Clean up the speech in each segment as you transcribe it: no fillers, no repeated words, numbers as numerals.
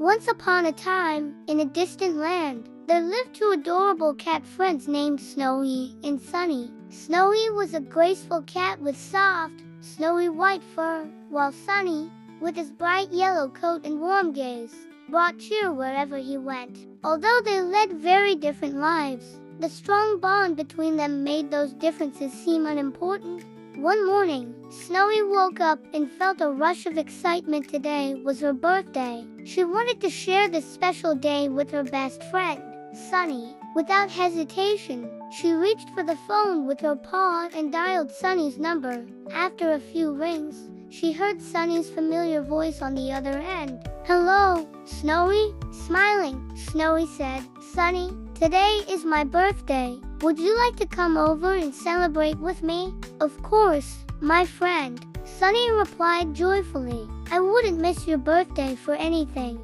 Once upon a time, in a distant land, there lived two adorable cat friends named Snowy and Sunny. Snowy was a graceful cat with soft, snowy white fur, while Sunny, with his bright yellow coat and warm gaze, brought cheer wherever he went. Although they led very different lives, the strong bond between them made those differences seem unimportant. One morning, Snowy woke up and felt a rush of excitement. Today was her birthday. She wanted to share this special day with her best friend, Sunny. Without hesitation, she reached for the phone with her paw and dialed Sunny's number. After a few rings, she heard Sunny's familiar voice on the other end. "Hello, Snowy?" Smiling, Snowy said, "Sunny, today is my birthday. Would you like to come over and celebrate with me?" "Of course, my friend," Sunny replied joyfully. "I wouldn't miss your birthday for anything."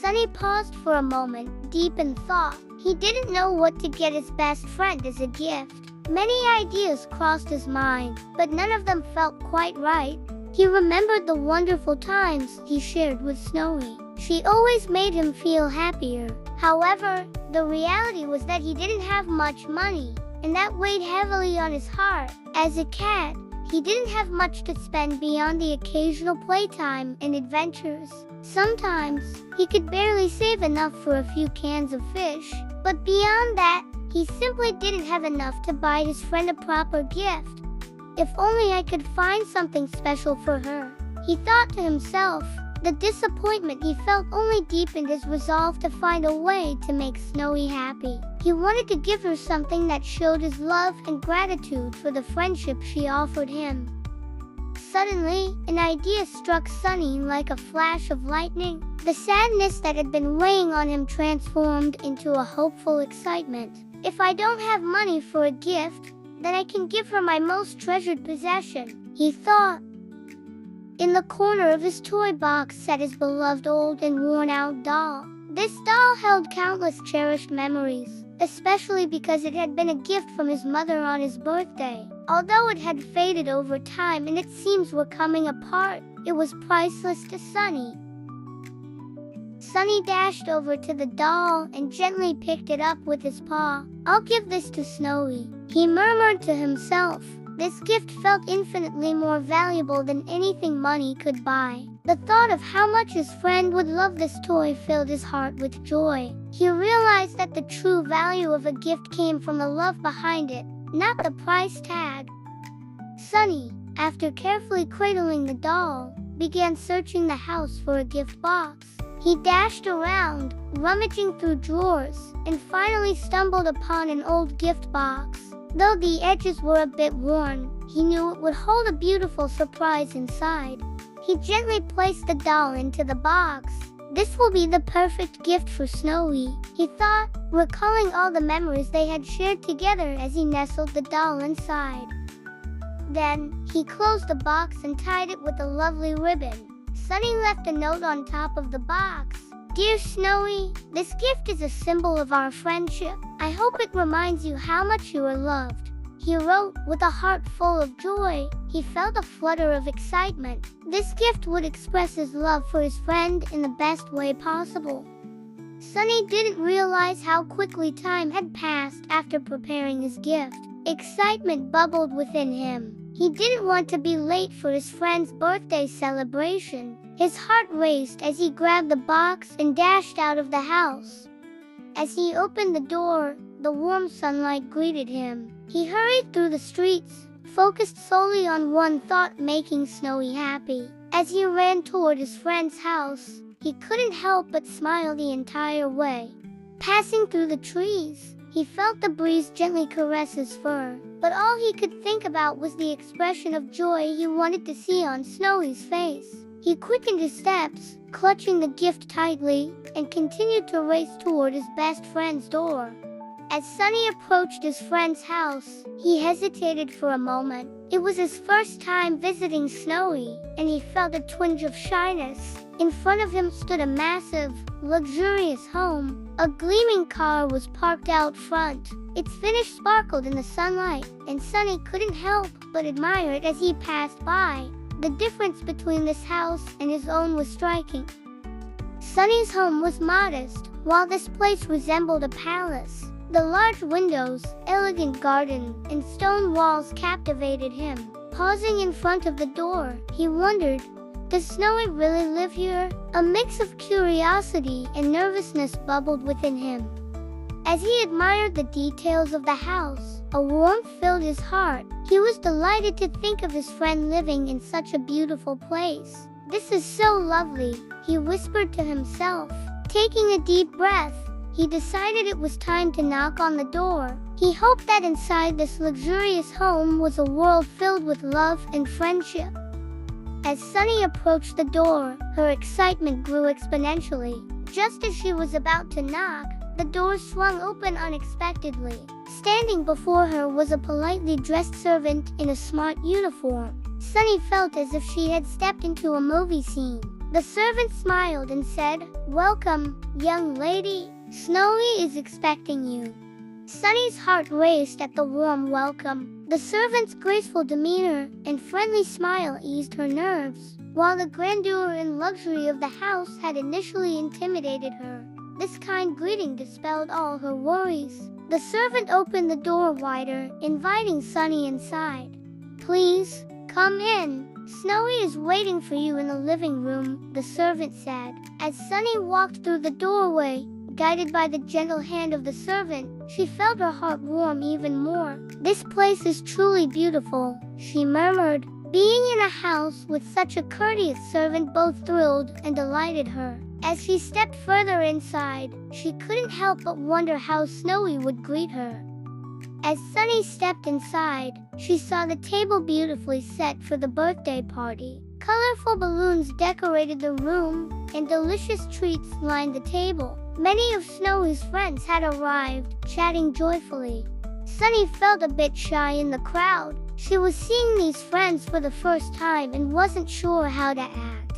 Sunny paused for a moment, deep in thought. He didn't know what to get his best friend as a gift. Many ideas crossed his mind, but none of them felt quite right. He remembered the wonderful times he shared with Snowy. She always made him feel happier. However, the reality was that he didn't have much money, and that weighed heavily on his heart. As a cat, he didn't have much to spend beyond the occasional playtime and adventures. Sometimes, he could barely save enough for a few cans of fish, but beyond that, he simply didn't have enough to buy his friend a proper gift. "If only I could find something special for her," he thought to himself. The disappointment he felt only deepened his resolve to find a way to make Snowy happy. He wanted to give her something that showed his love and gratitude for the friendship she offered him. Suddenly, an idea struck Sunny like a flash of lightning. The sadness that had been weighing on him transformed into a hopeful excitement. "If I don't have money for a gift, then I can give her my most treasured possession," he thought. In the corner of his toy box sat his beloved old and worn-out doll. This doll held countless cherished memories, especially because it had been a gift from his mother on his birthday. Although it had faded over time and its seams were coming apart, it was priceless to Sunny. Sunny dashed over to the doll and gently picked it up with his paw. "I'll give this to Snowy," he murmured to himself. This gift felt infinitely more valuable than anything money could buy. The thought of how much his friend would love this toy filled his heart with joy. He realized that the true value of a gift came from the love behind it, not the price tag. Sunny, after carefully cradling the doll, began searching the house for a gift box. He dashed around, rummaging through drawers, and finally stumbled upon an old gift box. Though the edges were a bit worn, he knew it would hold a beautiful surprise inside. He gently placed the doll into the box. "This will be the perfect gift for Snowy," he thought, recalling all the memories they had shared together as he nestled the doll inside. Then, he closed the box and tied it with a lovely ribbon. Sunny left a note on top of the box. "Dear Snowy, this gift is a symbol of our friendship. I hope it reminds you how much you are loved," he wrote. With a heart full of joy, he felt a flutter of excitement. This gift would express his love for his friend in the best way possible. Sunny didn't realize how quickly time had passed after preparing his gift. Excitement bubbled within him. He didn't want to be late for his friend's birthday celebration. His heart raced as he grabbed the box and dashed out of the house. As he opened the door, the warm sunlight greeted him. He hurried through the streets, focused solely on one thought: making Snowy happy. As he ran toward his friend's house, he couldn't help but smile the entire way. Passing through the trees, he felt the breeze gently caress his fur, but all he could think about was the expression of joy he wanted to see on Snowy's face. He quickened his steps, clutching the gift tightly, and continued to race toward his best friend's door. As Sunny approached his friend's house, he hesitated for a moment. It was his first time visiting Snowy, and he felt a twinge of shyness. In front of him stood a massive, luxurious home. A gleaming car was parked out front. Its finish sparkled in the sunlight, and Sunny couldn't help but admire it as he passed by. The difference between this house and his own was striking. Sunny's home was modest, while this place resembled a palace. The large windows, elegant garden, and stone walls captivated him. Pausing in front of the door, he wondered, does Snowy really live here? A mix of curiosity and nervousness bubbled within him. As he admired the details of the house, a warmth filled his heart. He was delighted to think of his friend living in such a beautiful place. "This is so lovely," he whispered to himself. Taking a deep breath, he decided it was time to knock on the door. He hoped that inside this luxurious home was a world filled with love and friendship. As Sunny approached the door, her excitement grew exponentially. Just as she was about to knock, the door swung open unexpectedly. Standing before her was a politely dressed servant in a smart uniform. Sunny felt as if she had stepped into a movie scene. The servant smiled and said, "Welcome, young lady. Snowy is expecting you." Sunny's heart raced at the warm welcome. The servant's graceful demeanor and friendly smile eased her nerves, while the grandeur and luxury of the house had initially intimidated her. This kind greeting dispelled all her worries. The servant opened the door wider, inviting Sunny inside. "Please, come in. Snowy is waiting for you in the living room," the servant said. As Sunny walked through the doorway, guided by the gentle hand of the servant, she felt her heart warm even more. "This place is truly beautiful," she murmured. Being in a house with such a courteous servant both thrilled and delighted her. As she stepped further inside, she couldn't help but wonder how Snowy would greet her. As Sunny stepped inside, she saw the table beautifully set for the birthday party. Colorful balloons decorated the room, and delicious treats lined the table. Many of Snowy's friends had arrived, chatting joyfully. Sunny felt a bit shy in the crowd. She was seeing these friends for the first time and wasn't sure how to act.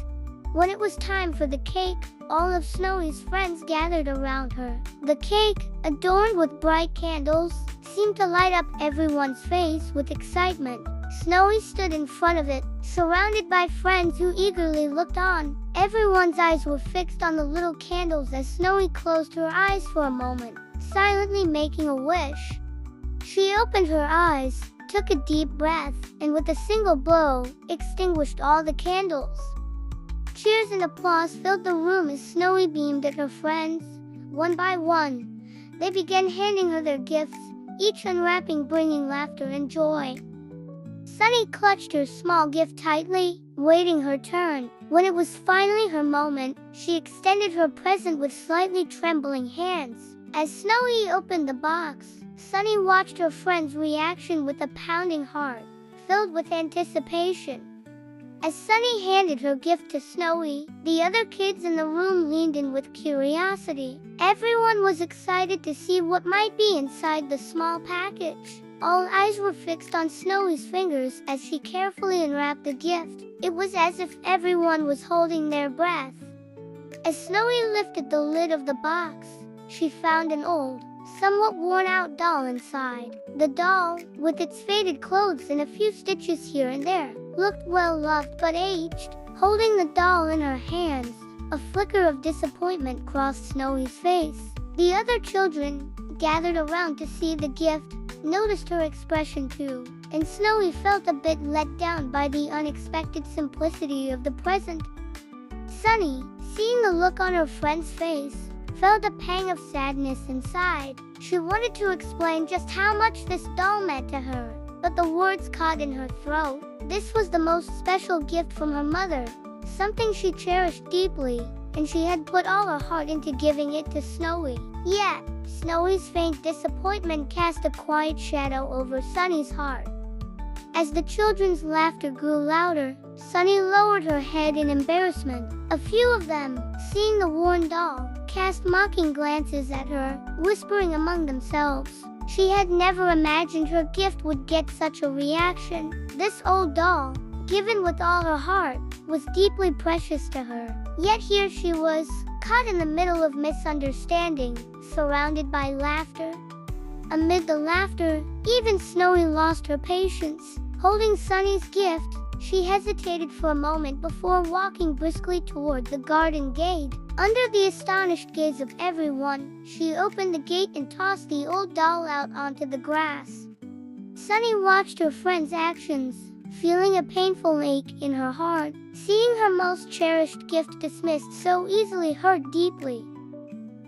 When it was time for the cake, all of Snowy's friends gathered around her. The cake, adorned with bright candles, seemed to light up everyone's face with excitement. Snowy stood in front of it, surrounded by friends who eagerly looked on. Everyone's eyes were fixed on the little candles as Snowy closed her eyes for a moment, silently making a wish. She opened her eyes, took a deep breath, and with a single blow, extinguished all the candles. Cheers and applause filled the room as Snowy beamed at her friends. One by one, they began handing her their gifts, each unwrapping bringing laughter and joy. Sunny clutched her small gift tightly, waiting her turn. When it was finally her moment, she extended her present with slightly trembling hands. As Snowy opened the box, Sunny watched her friend's reaction with a pounding heart, filled with anticipation. As Sunny handed her gift to Snowy, the other kids in the room leaned in with curiosity. Everyone was excited to see what might be inside the small package. All eyes were fixed on Snowy's fingers as she carefully unwrapped the gift. It was as if everyone was holding their breath. As Snowy lifted the lid of the box, she found an old, somewhat worn-out doll inside. The doll, with its faded clothes and a few stitches here and there, looked well-loved but aged. Holding the doll in her hands, a flicker of disappointment crossed Snowy's face. The other children, gathered around to see the gift, noticed her expression too, and Snowy felt a bit let down by the unexpected simplicity of the present. Sunny, seeing the look on her friend's face, felt a pang of sadness inside. She wanted to explain just how much this doll meant to her, but the words caught in her throat. This was the most special gift from her mother, something she cherished deeply, and she had put all her heart into giving it to Snowy. Yet, Snowy's faint disappointment cast a quiet shadow over Sunny's heart. As the children's laughter grew louder, Sunny lowered her head in embarrassment. A few of them, seeing the worn doll, cast mocking glances at her, whispering among themselves. She had never imagined her gift would get such a reaction. This old doll, given with all her heart, was deeply precious to her. Yet here she was, caught in the middle of misunderstanding, surrounded by laughter. Amid the laughter, even Snowy lost her patience. Holding Sunny's gift, she She hesitated for a moment before walking briskly toward the garden gate. Under the astonished gaze of everyone, she opened the gate and tossed the old doll out onto the grass. Sunny watched her friend's actions, feeling a painful ache in her heart. Seeing her most cherished gift dismissed so easily hurt deeply.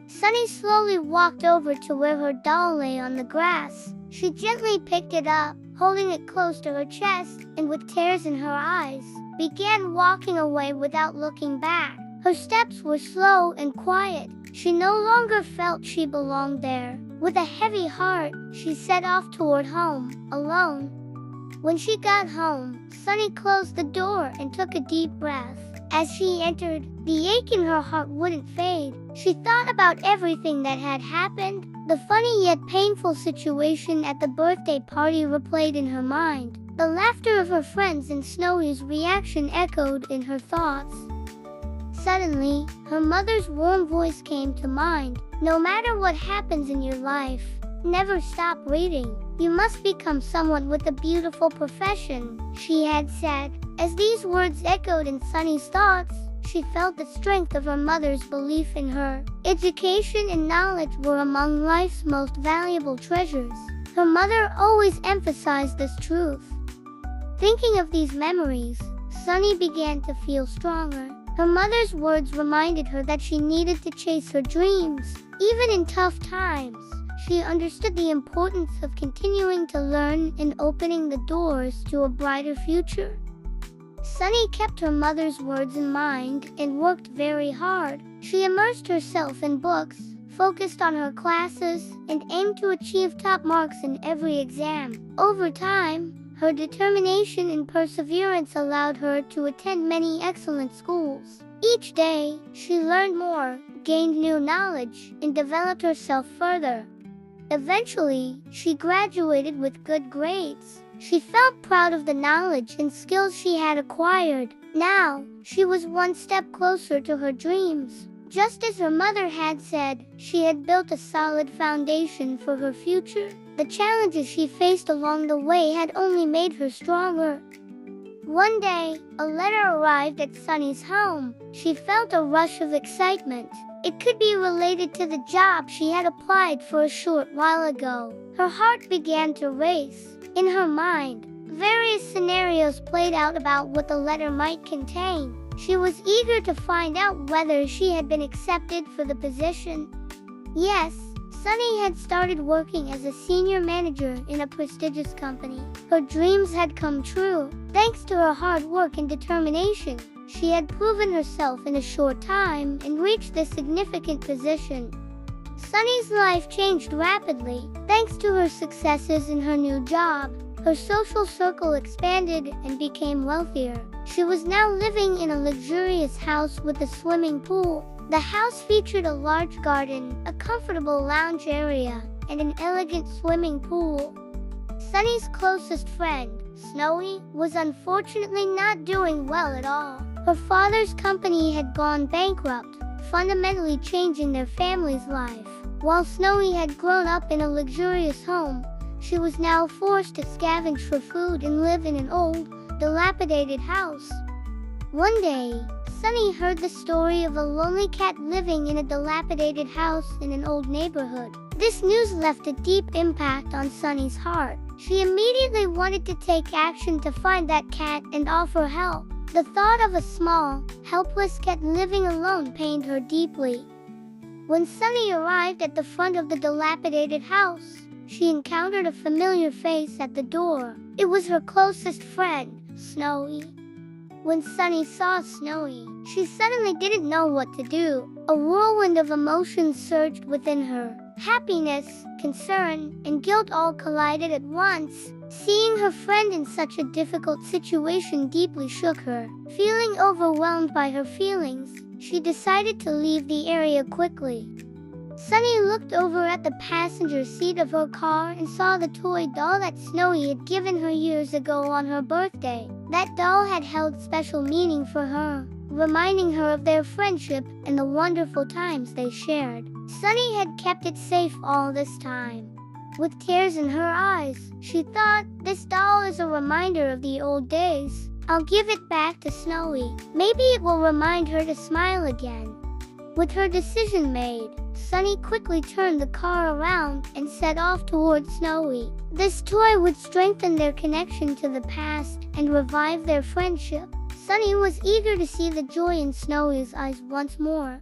Sunny slowly walked over to where her doll lay on the grass. She gently picked it up, holding it close to her chest, and with tears in her eyes, began walking away without looking back. Her steps were slow and quiet. She no longer felt she belonged there. With a heavy heart, she set off toward home, alone. When she got home, Sunny closed the door and took a deep breath. As she entered, the ache in her heart wouldn't fade. She thought about everything that had happened. The funny yet painful situation at the birthday party replayed in her mind. The laughter of her friends and Snowy's reaction echoed in her thoughts. Suddenly, her mother's warm voice came to mind. No matter what happens in your life, never stop reading. You must become someone with a beautiful profession, she had said. As these words echoed in Sunny's thoughts, she felt the strength of her mother's belief in her. Education and knowledge were among life's most valuable treasures. Her mother always emphasized this truth. Thinking of these memories, Sunny began to feel stronger. Her mother's words reminded her that she needed to chase her dreams, even in tough times. She understood the importance of continuing to learn and opening the doors to a brighter future. Sunny kept her mother's words in mind and worked very hard. She immersed herself in books, focused on her classes, and aimed to achieve top marks in every exam. Over time, her determination and perseverance allowed her to attend many excellent schools. Each day, she learned more, gained new knowledge, and developed herself further. Eventually, she graduated with good grades. She felt proud of the knowledge and skills she had acquired. Now, she was one step closer to her dreams. Just as her mother had said, she had built a solid foundation for her future. The challenges she faced along the way had only made her stronger. One day, a letter arrived at Sunny's home. She felt a rush of excitement. It could be related to the job she had applied for a short while ago. Her heart began to race. In her mind, various scenarios played out about what the letter might contain. She was eager to find out whether she had been accepted for the position. Yes, Sunny had started working as a senior manager in a prestigious company. Her dreams had come true. Thanks to her hard work and determination, she had proven herself in a short time and reached this significant position. Sunny's life changed rapidly. Thanks to her successes in her new job, her social circle expanded and became wealthier. She was now living in a luxurious house with a swimming pool. The house featured a large garden, a comfortable lounge area, and an elegant swimming pool. Sunny's closest friend, Snowy, was unfortunately not doing well at all. Her father's company had gone bankrupt, fundamentally changing their family's life. While Snowy had grown up in a luxurious home, she was now forced to scavenge for food and live in an old, dilapidated house. One day, Sunny heard the story of a lonely cat living in a dilapidated house in an old neighborhood. This news left a deep impact on Sunny's heart. She immediately wanted to take action to find that cat and offer help. The thought of a small, helpless cat living alone pained her deeply. When Sunny arrived at the front of the dilapidated house, she encountered a familiar face at the door. It was her closest friend, Snowy. When Sunny saw Snowy, she suddenly didn't know what to do. A whirlwind of emotions surged within her. Happiness, concern, and guilt all collided at once. Seeing her friend in such a difficult situation deeply shook her. Feeling overwhelmed by her feelings, she decided to leave the area quickly. Sunny looked over at the passenger seat of her car and saw the toy doll that Snowy had given her years ago on her birthday. That doll had held special meaning for her, reminding her of their friendship and the wonderful times they shared. Sunny had kept it safe all this time. With tears in her eyes, she thought, this doll is a reminder of the old days. I'll give it back to Snowy. Maybe it will remind her to smile again. With her decision made, Sunny quickly turned the car around and set off towards Snowy. This toy would strengthen their connection to the past and revive their friendship. Sunny was eager to see the joy in Snowy's eyes once more.